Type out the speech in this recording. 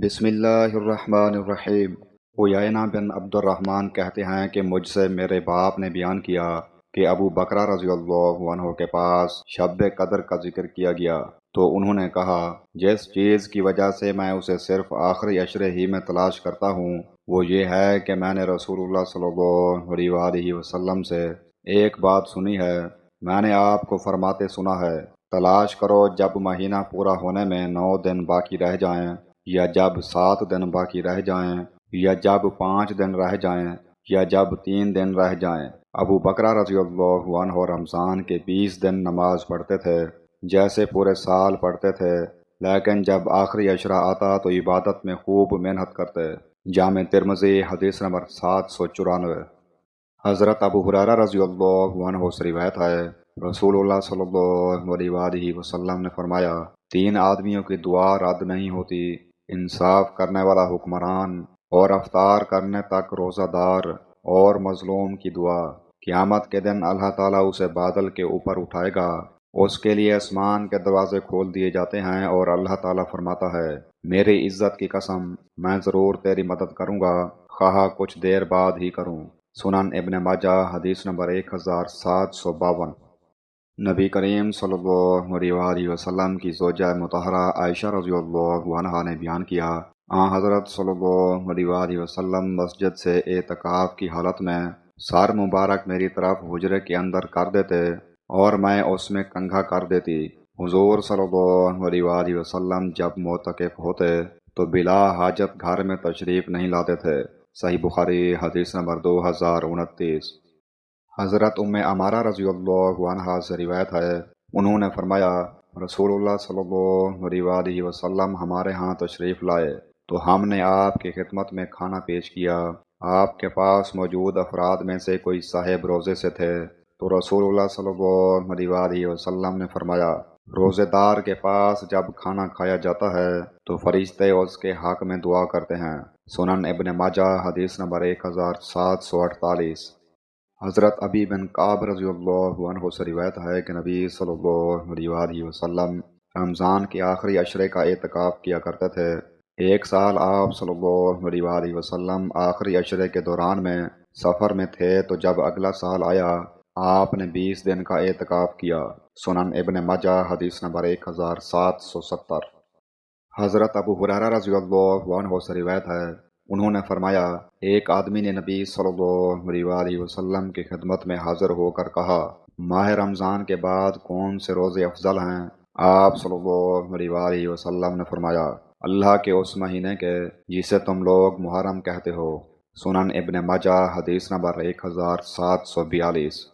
بسم اللہ الرحمن الرحیم۔ عیینہ بن عبد الرحمن کہتے ہیں کہ مجھ سے میرے باپ نے بیان کیا کہ ابو بکرہ رضی اللہ عنہ کے پاس شب قدر کا ذکر کیا گیا تو انہوں نے کہا، جس چیز کی وجہ سے میں اسے صرف آخری عشرے ہی میں تلاش کرتا ہوں وہ یہ ہے کہ میں نے رسول اللہ صلی اللہ علیہ وآلہ وسلم سے ایک بات سنی ہے۔ میں نے آپ کو فرماتے سنا ہے، تلاش کرو جب مہینہ پورا ہونے میں 9 دن باقی رہ جائیں، یا جب 7 دن باقی رہ جائیں، یا جب 5 دن رہ جائیں، یا جب 3 دن رہ جائیں۔ ابو بکرہ رضی اللہ عنہ رمضان کے 20 دن نماز پڑھتے تھے جیسے پورے سال پڑھتے تھے، لیکن جب آخری عشرہ آتا تو عبادت میں خوب محنت کرتے۔ جامع ترمذی حدیث نمبر 794۔ حضرت ابو ہریرہ رضی اللہ عنہ سے روایت ہے، رسول اللہ صلی اللہ علیہ وآلہ وسلم نے فرمایا، 3 آدمیوں کی دعا رد نہیں ہوتی: انصاف کرنے والا حکمران، اور افطار کرنے تک روزہ دار، اور مظلوم کی دعا۔ قیامت کے دن اللہ تعالیٰ اسے بادل کے اوپر اٹھائے گا، اس کے لیے آسمان کے دروازے کھول دیے جاتے ہیں اور اللہ تعالیٰ فرماتا ہے، میری عزت کی قسم، میں ضرور تیری مدد کروں گا، خواہ کچھ دیر بعد ہی کروں۔ سنن ابن ماجہ حدیث نمبر 1752۔ نبی کریم صلی اللہ علیہ وآلہ وسلم کی زوجہ مطہرہ عائشہ رضی اللہ عنہا نے بیان کیا، حضرت صلی اللہ علیہ وآلہ وسلم مسجد سے اعتکاف کی حالت میں سر مبارک میری طرف حجرے کے اندر کر دیتے اور میں اس میں کنگھا کر دیتی۔ حضور صلی اللہ علیہ وآلہ وسلم جب معتکف ہوتے تو بلا حاجت گھر میں تشریف نہیں لاتے تھے۔ صحیح بخاری حدیث نمبر 2029۔ حضرت ام عمارہ رضی اللہ عنہا سے روایت ہے، انہوں نے فرمایا، رسول اللہ صلی اللہ علیہ وآلہ وسلم ہمارے ہاں تشریف لائے تو ہم نے آپ کی خدمت میں کھانا پیش کیا۔ آپ کے پاس موجود افراد میں سے کوئی صاحب روزے سے تھے تو رسول اللہ صلی اللہ علیہ وآلہ وسلم نے فرمایا، روزے دار کے پاس جب کھانا کھایا جاتا ہے تو فرشتے اس کے حق میں دعا کرتے ہیں۔ سنن ابن ماجہ حدیث نمبر 1748۔ حضرت ابی بن کعب رضی اللہ عنہ سے روایت ہے کہ نبی صلی اللہ علیہ وآلہ وسلم رمضان کے آخری عشرے کا اعتکاف کیا کرتے تھے۔ ایک سال آپ صلی اللہ علیہ وآلہ وسلم آخری عشرے کے دوران میں سفر میں تھے تو جب اگلا سال آیا آپ نے 20 دن کا اعتکاف کیا۔ سنن ابن ماجہ حدیث نمبر 1770۔ حضرت ابو ہریرہ رضی اللہ عنہ سے روایت ہے، انہوں نے فرمایا، ایک آدمی نے نبی صلی اللہ علیہ وآلہ وسلم کی خدمت میں حاضر ہو کر کہا، ماہ رمضان کے بعد کون سے روزے افضل ہیں؟ آپ صلی اللہ علیہ وآلہ وسلم نے فرمایا، اللہ کے اس مہینے کے جسے تم لوگ محرم کہتے ہو۔ سنن ابن ماجہ حدیث نمبر 1742۔